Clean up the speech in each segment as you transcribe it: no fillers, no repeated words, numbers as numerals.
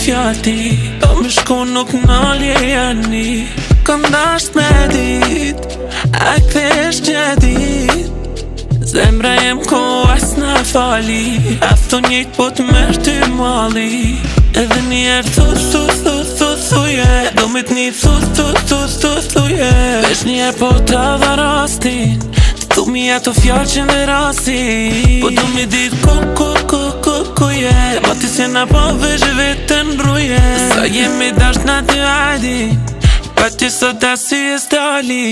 fjallë ti, po më shku nuk nalje jani. Kom dasht me dit, a këthesh që dit, zemra jem ko as në fali, a thon njejt po të mërë ty mali. Edhe njerë thuje, do me t'ni thuje. Vesh njerë po të dha rastin, tu mi ato fjallë që në rastin. Po du mi dit kuje, ma ti se na po vesh vetën rruje. Sa jemi dasht na ty ajdi, pa ti sot asi e stali.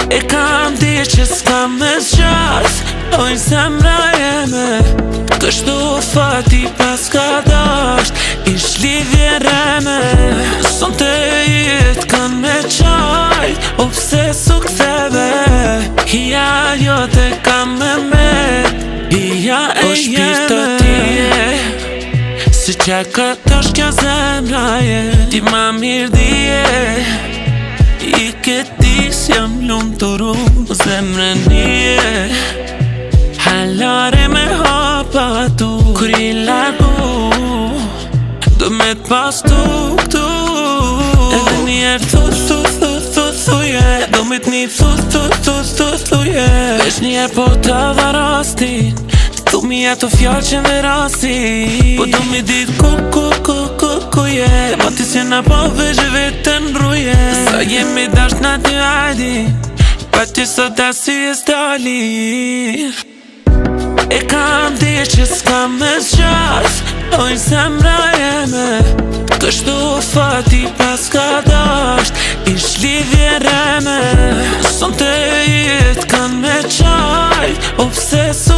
E kam di që s'kam me zgjas, ojnë zemra jeme, kështu fati pas ka dasht, ish lidhje reme. Son të jetë kan me qajt, o pse su ktheve, hija jo te kam me met, hija e jeme. O shpirta ti je, si që këtë është kja zemra je, ti ma mirë dije, i këti s'jam lumë të rumë, zemrën nije. Halare me hapa tu, kur i largu, do me t'pas tu këtu. Edhe njerë thuje, do me t'ni thuje. Vesh njerë po të dha rastin, tu mi ato fjallë që në rastin. Po du mi dit kuje, ma ti se na po vesh vetën rruje. Sa jemi dasht na ty ajdi, pa ti sot asi e stali. E kam di që s'kam me zgjas, ojnë zemra jeme, kështu fati pas ka dasht, ish lidhje reme. Son të jetë kan me qajt, o pse su